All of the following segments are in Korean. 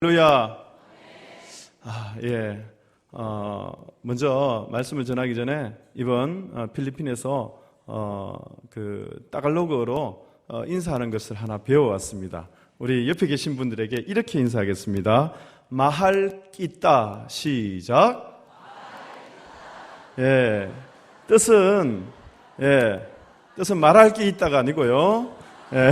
할렐루야. 예. 먼저 말씀을 전하기 전에 이번 필리핀에서 따갈로그로 인사하는 것을 하나 배워왔습니다. 우리 옆에 계신 분들에게 이렇게 인사하겠습니다. 마할 끼따. 시작. 예. 뜻은 말할 게 있다가 아니고요. 예.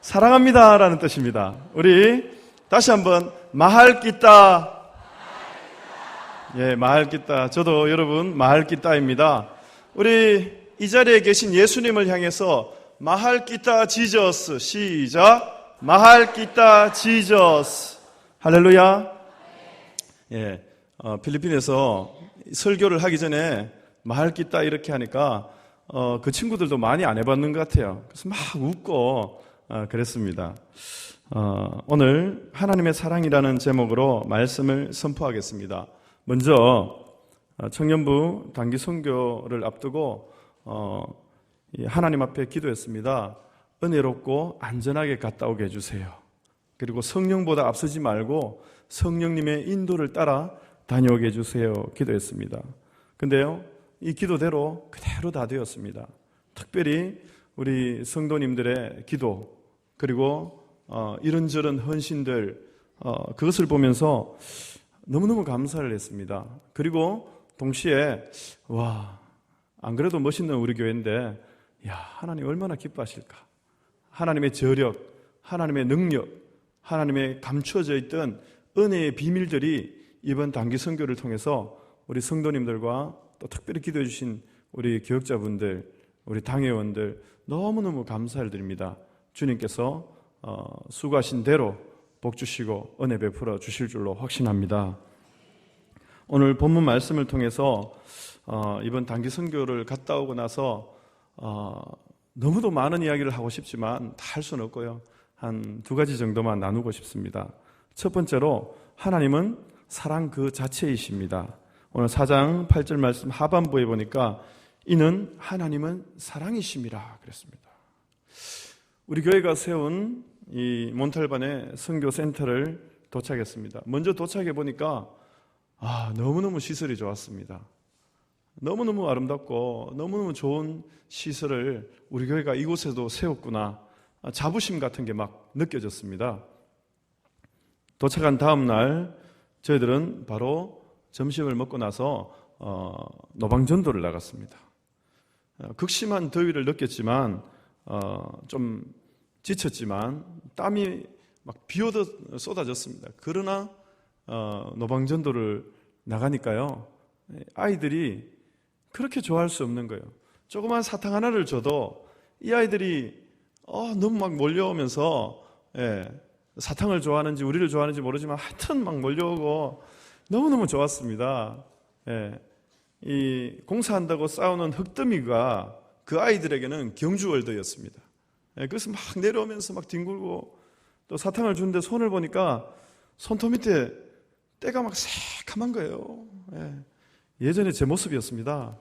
사랑합니다라는 뜻입니다. 우리 다시 한번 마할 끼따. 예, 마할 끼따. 저도 여러분 마할 끼따입니다. 우리 이 자리에 계신 예수님을 향해서 마할 끼따 지저스. 시작. 마할 끼따 지저스. 할렐루야. 예, 필리핀에서 설교를 하기 전에 마할 끼따 이렇게 하니까 그 친구들도 많이 안 해봤는 것 같아요. 그래서 막 웃고 그랬습니다. 오늘 하나님의 사랑이라는 제목으로 말씀을 선포하겠습니다. 먼저 청년부 단기 선교를 앞두고 하나님 앞에 기도했습니다. 은혜롭고 안전하게 갔다 오게 해주세요. 그리고 성령보다 앞서지 말고 성령님의 인도를 따라 다녀오게 해주세요. 기도했습니다. 근데요, 이 기도대로 그대로 다 되었습니다. 특별히 우리 성도님들의 기도, 그리고 이런저런 헌신들, 그것을 보면서 너무너무 감사를 했습니다. 그리고 동시에 안 그래도 멋있는 우리 교회인데 하나님 얼마나 기뻐하실까. 하나님의 저력, 하나님의 능력, 하나님의 감추어져 있던 은혜의 비밀들이 이번 단기 선교를 통해서 우리 성도님들과 또 특별히 기도해 주신 우리 교역자분들, 우리 당회원들 너무너무 감사를 드립니다. 주님께서 수고하신 대로 복 주시고 은혜 베풀어 주실 줄로 확신합니다. 오늘 본문 말씀을 통해서 이번 단기 선교를 갔다 오고 나서 너무도 많은 이야기를 하고 싶지만 다 할 수는 없고요. 한 두 가지 정도만 나누고 싶습니다. 첫 번째로 하나님은 사랑 그 자체이십니다. 오늘 4장 8절 말씀 하반부에 보니까 이는 하나님은 사랑이심이라 그랬습니다. 우리 교회가 세운 이 몬탈반의 선교센터를 도착했습니다. 먼저 도착해 보니까 너무너무 시설이 좋았습니다. 너무너무 아름답고 너무너무 좋은 시설을 우리 교회가 이곳에도 세웠구나, 자부심 같은 게 막 느껴졌습니다. 도착한 다음 날 저희들은 바로 점심을 먹고 나서 노방전도를 나갔습니다. 극심한 더위를 느꼈지만 좀 지쳤지만 땀이 막 비오듯 쏟아졌습니다. 그러나 노방전도를 나가니까요, 아이들이 그렇게 좋아할 수 없는 거예요. 조그만 사탕 하나를 줘도 이 아이들이 너무 막 몰려오면서, 사탕을 좋아하는지 우리를 좋아하는지 모르지만 하여튼 막 몰려오고 너무너무 좋았습니다. 이 공사한다고 싸우는 흙더미가 그 아이들에게는 경주월드였습니다. 그래서 막 내려오면서 막 뒹굴고, 또 사탕을 주는데 손을 보니까 손톱 밑에 때가 막 새카만 거예요. 예전에 제 모습이었습니다.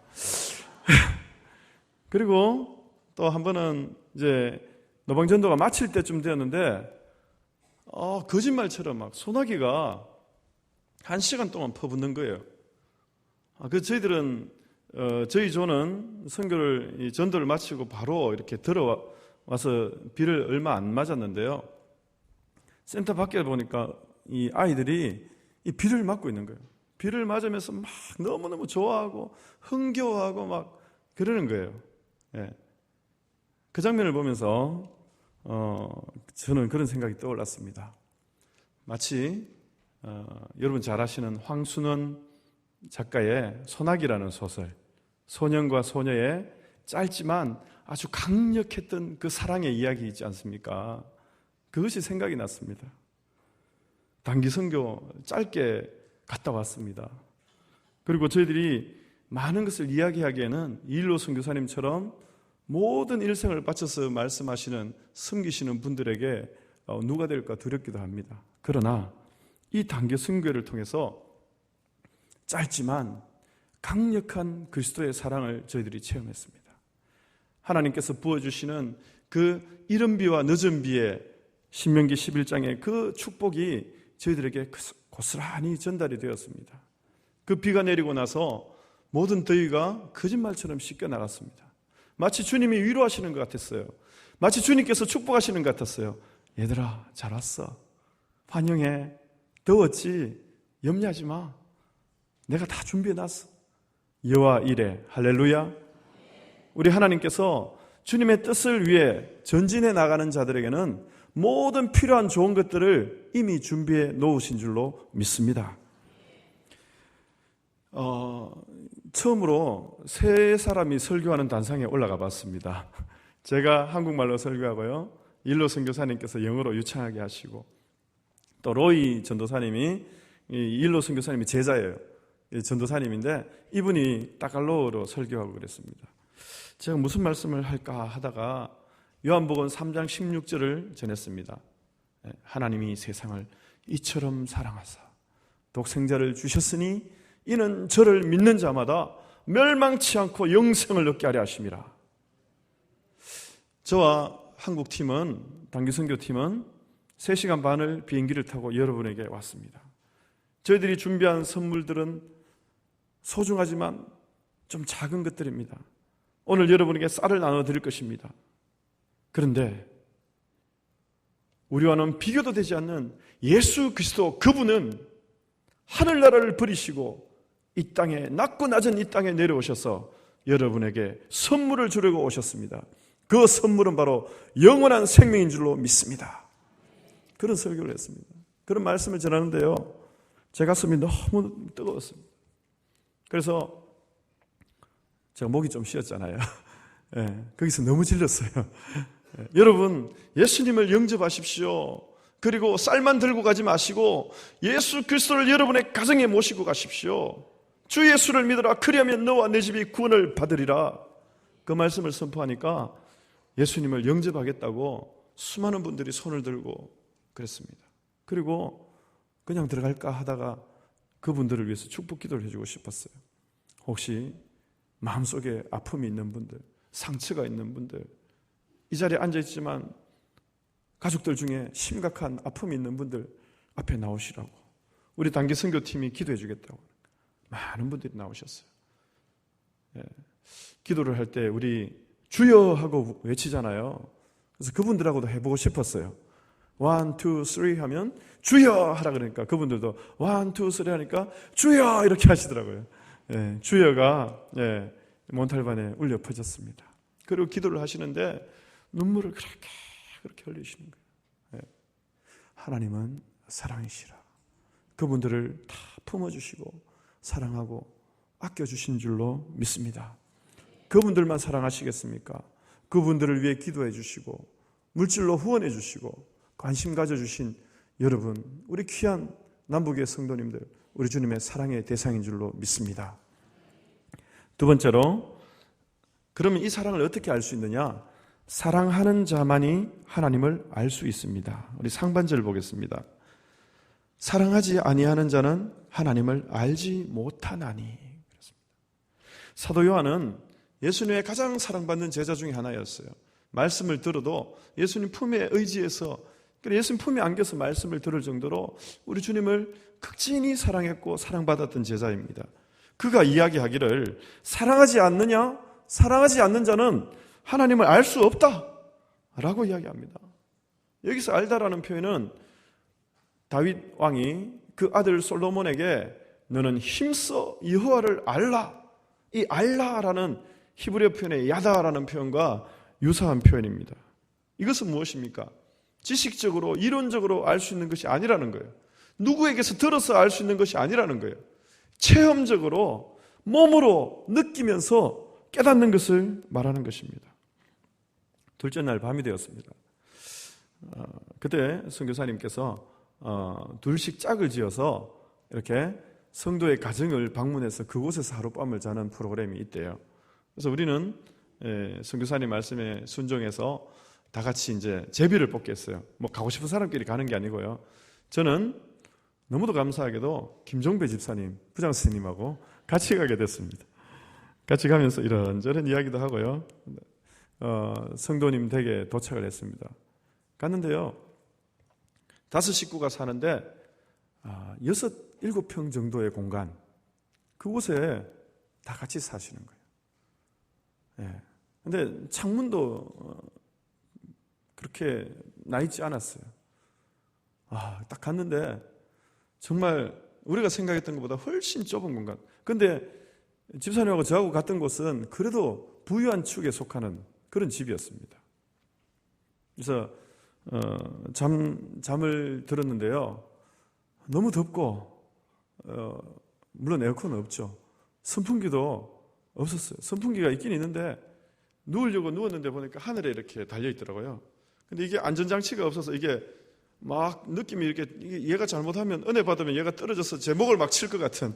그리고 또 한 번은 이제 노방전도가 마칠 때쯤 되었는데 거짓말처럼 막 소나기가 1시간 동안 퍼붓는 거예요. 그래서 저희들은 저희 조는 선교를 전도를 마치고 바로 이렇게 들어와서 비를 얼마 안 맞았는데요, 센터 밖에 보니까 이 아이들이 이 비를 맞고 있는 거예요. 비를 맞으면서 막 너무너무 좋아하고 흥겨워하고 막 그러는 거예요. 그 장면을 보면서 저는 그런 생각이 떠올랐습니다. 마치 여러분 잘 아시는 황순원 작가의 소나기라는 소설, 소년과 소녀의 짧지만 아주 강력했던 그 사랑의 이야기 있지 않습니까? 그것이 생각이 났습니다. 단기 선교 짧게 갔다 왔습니다. 그리고 저희들이 많은 것을 이야기하기에는 이일로 선교사님처럼 모든 일생을 바쳐서 말씀하시는, 섬기시는 분들에게 누가 될까 두렵기도 합니다. 그러나 이 단기 선교를 통해서 짧지만 강력한 그리스도의 사랑을 저희들이 체험했습니다. 하나님께서 부어주시는 그 이른 비와 늦은 비에 신명기 11장의 그 축복이 저희들에게 고스란히 전달이 되었습니다. 그 비가 내리고 나서 모든 더위가 거짓말처럼 씻겨 나갔습니다. 마치 주님이 위로하시는 것 같았어요. 마치 주님께서 축복하시는 것 같았어요. 얘들아, 잘 왔어. 환영해. 더웠지? 염려하지 마. 내가 다 준비해놨어. 여호와 이레. 할렐루야. 우리 하나님께서 주님의 뜻을 위해 전진해 나가는 자들에게는 모든 필요한 좋은 것들을 이미 준비해 놓으신 줄로 믿습니다. 처음으로 세 사람이 설교하는 단상에 올라가 봤습니다. 제가 한국말로 설교하고요, 일로 선교사님께서 영어로 유창하게 하시고, 또 로이 전도사님이, 일로 선교사님이 제자예요. 전도사님인데 이분이 따갈로어로 설교하고 그랬습니다. 제가 무슨 말씀을 할까 하다가 요한복음 3장 16절을 전했습니다. 하나님이 세상을 이처럼 사랑하사 독생자를 주셨으니 이는 저를 믿는 자마다 멸망치 않고 영생을 얻게 하려 하심이라. 저와 한국팀은, 단기선교팀은 3시간 반을 비행기를 타고 여러분에게 왔습니다. 저희들이 준비한 선물들은 소중하지만 좀 작은 것들입니다. 오늘 여러분에게 쌀을 나눠드릴 것입니다. 그런데 우리와는 비교도 되지 않는 예수 그리스도, 그분은 하늘나라를 버리시고 이 땅에, 낮고 낮은 이 땅에 내려오셔서 여러분에게 선물을 주려고 오셨습니다. 그 선물은 바로 영원한 생명인 줄로 믿습니다. 그런 설교를 했습니다. 그런 말씀을 전하는데요, 제 가슴이 너무 뜨거웠습니다. 그래서 제가 목이 좀 쉬었잖아요. 거기서 너무 질렸어요. 여러분, 예수님을 영접하십시오. 그리고 쌀만 들고 가지 마시고 예수 그리스도를 여러분의 가정에 모시고 가십시오. 주 예수를 믿으라. 그리하면 너와 내 집이 구원을 받으리라. 그 말씀을 선포하니까 예수님을 영접하겠다고 수많은 분들이 손을 들고 그랬습니다. 그리고 그냥 들어갈까 하다가 그분들을 위해서 축복 기도를 해주고 싶었어요. 혹시 마음속에 아픔이 있는 분들, 상처가 있는 분들, 이 자리에 앉아있지만 가족들 중에 심각한 아픔이 있는 분들 앞에 나오시라고 우리 단기 선교팀이 기도해 주겠다고 많은 분들이 나오셨어요. 기도를 할 때 우리 주여 하고 외치잖아요. 그래서 그분들하고도 해보고 싶었어요. 1, 2, 3 하면 주여 하라 그러니까 그분들도 1, 2, 3 하니까 주여 이렇게 하시더라고요. 주여가 몬탈반에 울려 퍼졌습니다. 그리고 기도를 하시는데 눈물을 그렇게 흘리시는 거예요. 하나님은 사랑이시라. 그분들을 다 품어주시고 사랑하고 아껴주신 줄로 믿습니다. 그분들만 사랑하시겠습니까? 그분들을 위해 기도해 주시고 물질로 후원해 주시고 관심 가져주신 여러분, 우리 귀한 남북의 성도님들, 우리 주님의 사랑의 대상인 줄로 믿습니다. 두 번째로, 그러면 이 사랑을 어떻게 알 수 있느냐? 사랑하는 자만이 하나님을 알 수 있습니다. 우리 상반절 보겠습니다. 사랑하지 아니하는 자는 하나님을 알지 못하나니. 그렇습니다. 사도 요한은 예수님의 가장 사랑받는 제자 중에 하나였어요. 말씀을 들어도 예수님 품에 의지해서, 예수님 품에 안겨서 말씀을 들을 정도로 우리 주님을 극진히 사랑했고 사랑받았던 제자입니다. 그가 이야기하기를 사랑하지 않느냐? 사랑하지 않는 자는 하나님을 알 수 없다 라고 이야기합니다. 여기서 알다라는 표현은 다윗 왕이 그 아들 솔로몬에게 너는 힘써 여호와를 알라, 이 알라라는 히브리어 표현의 야다라는 표현과 유사한 표현입니다. 이것은 무엇입니까? 지식적으로 이론적으로 알 수 있는 것이 아니라는 거예요. 누구에게서 들어서 알 수 있는 것이 아니라는 거예요. 체험적으로 몸으로 느끼면서 깨닫는 것을 말하는 것입니다. 둘째 날 밤이 되었습니다. 그때 선교사님께서 둘씩 짝을 지어서 이렇게 성도의 가정을 방문해서 그곳에서 하룻밤을 자는 프로그램이 있대요. 그래서 우리는 선교사님 말씀에 순종해서 다 같이 이제 제비를 뽑겠어요. 뭐 가고 싶은 사람끼리 가는 게 아니고요. 저는 너무도 감사하게도 김종배 집사님, 부장스님하고 같이 가게 됐습니다. 같이 가면서 이런저런 이야기도 하고요. 성도님 댁에 도착을 했습니다. 갔는데요, 다섯 식구가 사는데 6, 7평 정도의 공간, 그곳에 다 같이 사시는 거예요. 예. 근데 창문도 그렇게 나 있지 않았어요. 딱 갔는데 정말 우리가 생각했던 것보다 훨씬 좁은 공간. 근데 집사님하고 저하고 갔던 곳은 그래도 부유한 축에 속하는 그런 집이었습니다. 그래서 잠을 들었는데요. 너무 덥고 물론 에어컨은 없죠. 선풍기도 없었어요. 선풍기가 있긴 있는데 누우려고 누웠는데 보니까 하늘에 이렇게 달려 있더라고요. 근데 이게 안전장치가 없어서 이게 막 느낌이 이렇게, 얘가 잘못하면, 은혜 받으면 얘가 떨어져서 제 목을 막 칠 것 같은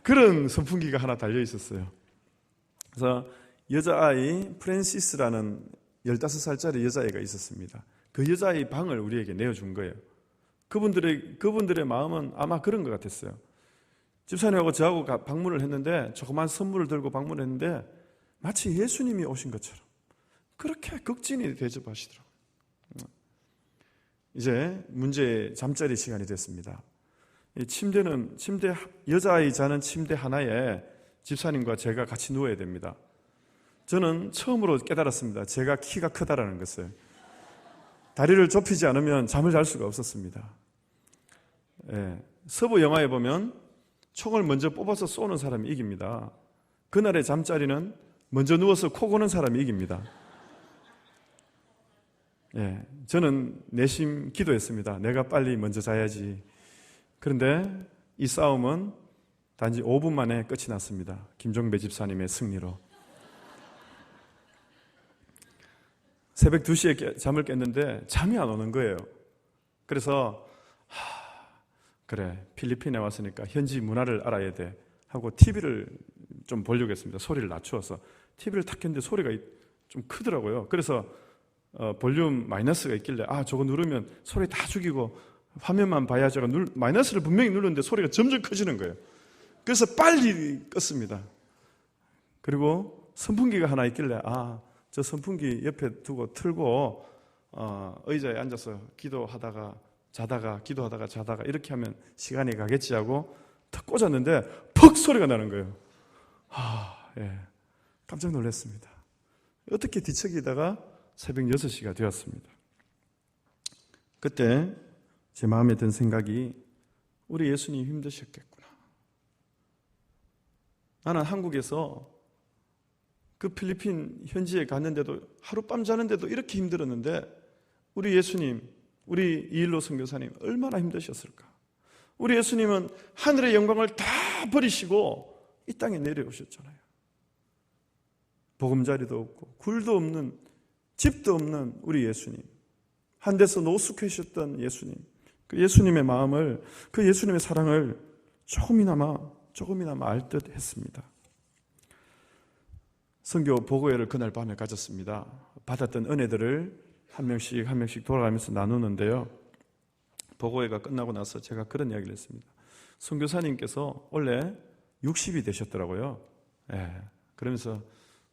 그런 선풍기가 하나 달려 있었어요. 그래서 여자아이 프랜시스라는 15살짜리 여자아이가 있었습니다. 그 여자아이 방을 우리에게 내어준 거예요. 그분들의 마음은 아마 그런 것 같았어요. 집사님하고 저하고 방문을 했는데, 조그만 선물을 들고 방문을 했는데 마치 예수님이 오신 것처럼 그렇게 극진히 대접하시더라고요. 이제 문제의 잠자리 시간이 됐습니다. 이 여자아이 자는 침대 하나에 집사님과 제가 같이 누워야 됩니다. 저는 처음으로 깨달았습니다. 제가 키가 크다라는 것을. 다리를 좁히지 않으면 잠을 잘 수가 없었습니다. 예, 서부 영화에 보면 총을 먼저 뽑아서 쏘는 사람이 이깁니다. 그날의 잠자리는 먼저 누워서 코 고는 사람이 이깁니다. 예, 저는 내심 기도했습니다. 내가 빨리 먼저 자야지. 그런데 이 싸움은 단지 5분 만에 끝이 났습니다. 김종배 집사님의 승리로. 새벽 2시에 잠을 깼는데 잠이 안 오는 거예요. 그래서 그래, 필리핀에 왔으니까 현지 문화를 알아야 돼 하고 TV를 좀 보려고 했습니다. 소리를 낮추어서 TV를 탁 켰는데 소리가 좀 크더라고요. 그래서 볼륨 마이너스가 있길래 저거 누르면 소리 다 죽이고 화면만 봐야 제가 마이너스를 분명히 누르는데 소리가 점점 커지는 거예요. 그래서 빨리 껐습니다. 그리고 선풍기가 하나 있길래 저 선풍기 옆에 두고 틀고 의자에 앉아서 기도하다가 자다가 이렇게 하면 시간이 가겠지 하고 탁 꽂았는데 퍽 소리가 나는 거예요. 예, 깜짝 놀랐습니다. 어떻게 뒤척이다가 새벽 6시가 되었습니다. 그때 제 마음에 든 생각이, 우리 예수님 힘드셨겠구나. 나는 한국에서 그 필리핀 현지에 갔는데도 하룻밤 자는데도 이렇게 힘들었는데 우리 예수님, 우리 이일로 선교사님 얼마나 힘드셨을까. 우리 예수님은 하늘의 영광을 다 버리시고 이 땅에 내려오셨잖아요. 보금자리도 없고 굴도 없는, 집도 없는 우리 예수님, 한 데서 노숙하셨던 예수님, 그 예수님의 마음을, 그 예수님의 사랑을 조금이나마 알 듯 했습니다. 선교 보고회를 그날 밤에 가졌습니다. 받았던 은혜들을 한 명씩 돌아가면서 나누는데요. 보고회가 끝나고 나서 제가 그런 이야기를 했습니다. 선교사님께서 원래 60이 되셨더라고요. 예, 그러면서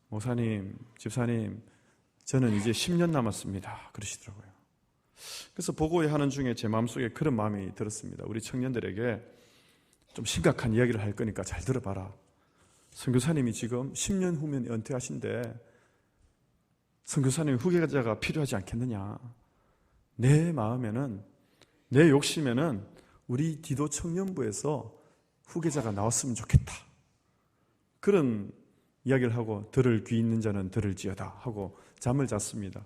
목사님, 집사님, 저는 이제 10년 남았습니다. 그러시더라고요. 그래서 보고회 하는 중에 제 마음속에 그런 마음이 들었습니다. 우리 청년들에게 좀 심각한 이야기를 할 거니까 잘 들어봐라. 선교사님이 지금 10년 후면 은퇴하신데 선교사님 후계자가 필요하지 않겠느냐. 내 마음에는, 내 욕심에는 우리 디도 청년부에서 후계자가 나왔으면 좋겠다. 그런 이야기를 하고 들을 귀 있는 자는 들을지어다 하고 잠을 잤습니다.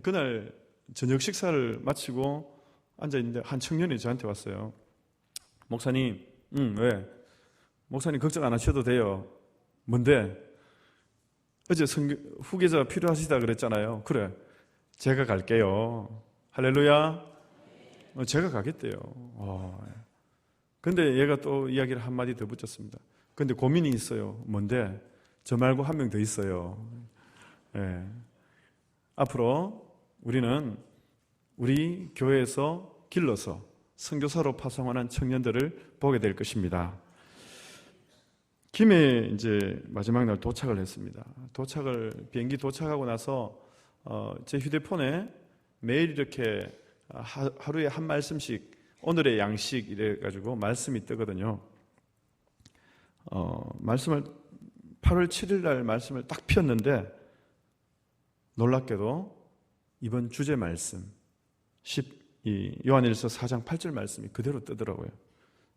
그날 저녁 식사를 마치고 앉아있는데 한 청년이 저한테 왔어요. 목사님, 왜? 목사님 걱정 안 하셔도 돼요. 뭔데? 어제 후계자가 필요하시다 그랬잖아요. 그래, 제가 갈게요. 할렐루야. 제가 가겠대요. 근데 얘가 또 이야기를 한마디 더 붙였습니다. 근데 고민이 있어요. 뭔데? 저 말고 한 명 더 있어요. 예. 앞으로 우리는 우리 교회에서 길러서 선교사로 파송하는 청년들을 보게 될 것입니다. 김해 이제 마지막 날 도착을 했습니다. 비행기 도착하고 나서 제 휴대폰에 매일 이렇게 하루에 한 말씀씩 오늘의 양식 이래가지고 말씀이 뜨거든요. 말씀을 8월 7일 날 말씀을 딱 폈는데 놀랍게도 이번 주제 말씀 요한일서 4장 8절 말씀이 그대로 뜨더라고요.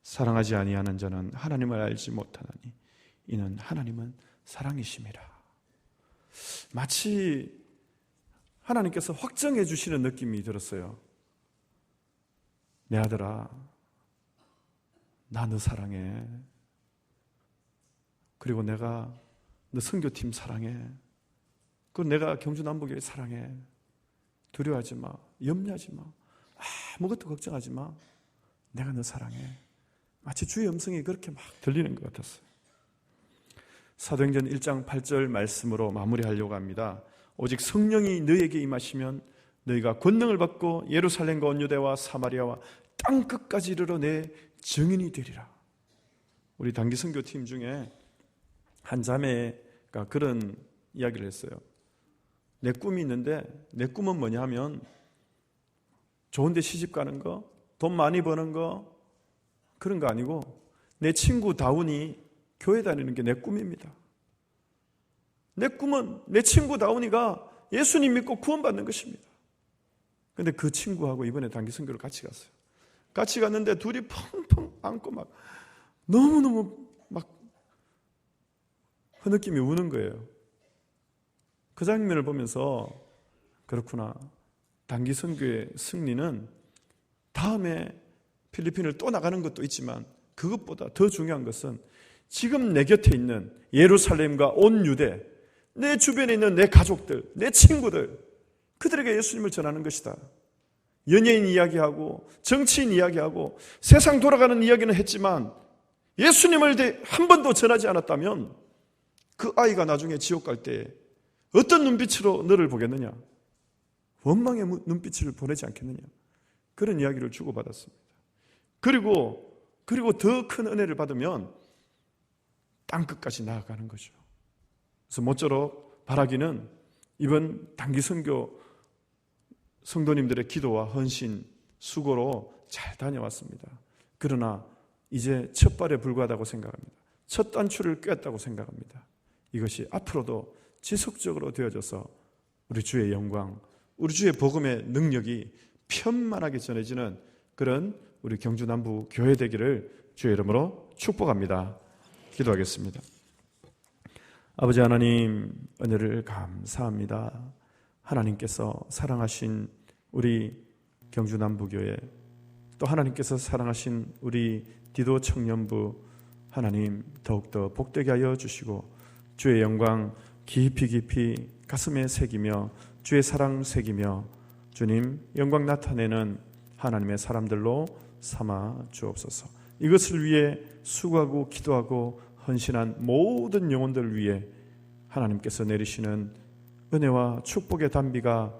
사랑하지 아니하는 자는 하나님을 알지 못하나니 이는 하나님은 사랑이심이라. 마치 하나님께서 확정해 주시는 느낌이 들었어요. 내 아들아, 나 너 사랑해. 그리고 내가 너 선교팀 사랑해. 그리고 내가 경주남북교회 사랑해. 두려워하지 마. 염려하지 마. 아무것도 걱정하지 마. 내가 너 사랑해. 마치 주의 음성이 그렇게 막 들리는 것 같았어요. 사도행전 1장 8절 말씀으로 마무리하려고 합니다. 오직 성령이 너희에게 임하시면 너희가 권능을 받고 예루살렘과 온 유대와 사마리아와 땅 끝까지 이르러 내 증인이 되리라. 우리 단기 선교팀 중에 한 자매가 그런 이야기를 했어요. 내 꿈이 있는데 내 꿈은 뭐냐 하면 좋은 데 시집 가는 거, 돈 많이 버는 거 그런 거 아니고 내 친구 다운이 교회 다니는 게 내 꿈입니다. 내 꿈은 내 친구 다운이가 예수님 믿고 구원받는 것입니다. 근데 그 친구하고 이번에 단기 선교를 같이 갔어요. 같이 갔는데 둘이 펑펑 안고 막 너무너무 막 흐느끼며 우는 거예요. 그 장면을 보면서 그렇구나. 단기 선교의 승리는 다음에 필리핀을 또 나가는 것도 있지만 그것보다 더 중요한 것은 지금 내 곁에 있는 예루살렘과 온 유대, 내 주변에 있는 내 가족들, 내 친구들, 그들에게 예수님을 전하는 것이다. 연예인 이야기하고 정치인 이야기하고 세상 돌아가는 이야기는 했지만 예수님을 한 번도 전하지 않았다면 그 아이가 나중에 지옥 갈 때 어떤 눈빛으로 너를 보겠느냐? 원망의 눈빛을 보내지 않겠느냐? 그런 이야기를 주고받았습니다. 그리고 더 큰 은혜를 받으면 땅끝까지 나아가는 거죠. 그래서 모쪼록 바라기는 이번 단기 선교 성도님들의 기도와 헌신, 수고로 잘 다녀왔습니다. 그러나 이제 첫 발에 불과하다고 생각합니다. 첫 단추를 꿰었다고 생각합니다. 이것이 앞으로도 지속적으로 되어져서 우리 주의 영광, 우리 주의 복음의 능력이 편만하게 전해지는 그런 우리 경주남부 교회 되기를 주의 이름으로 축복합니다. 기도하겠습니다. 아버지 하나님, 은혜를 감사합니다. 하나님께서 사랑하신 우리 경주남부교회, 또 하나님께서 사랑하신 우리 디도 청년부, 하나님 더욱더 복되게 하여 주시고 주의 영광 깊이 가슴에 새기며 주의 사랑 새기며 주님 영광 나타내는 하나님의 사람들로 삼아 주옵소서. 이것을 위해 수고하고 기도하고 헌신한 모든 영혼들을 위해 하나님께서 내리시는 은혜와 축복의 단비가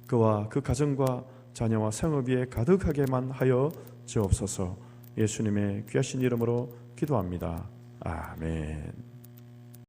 그와 그 가정과 자녀와 생업 위에 가득하게만 하여 주옵소서. 예수님의 귀하신 이름으로 기도합니다. 아멘.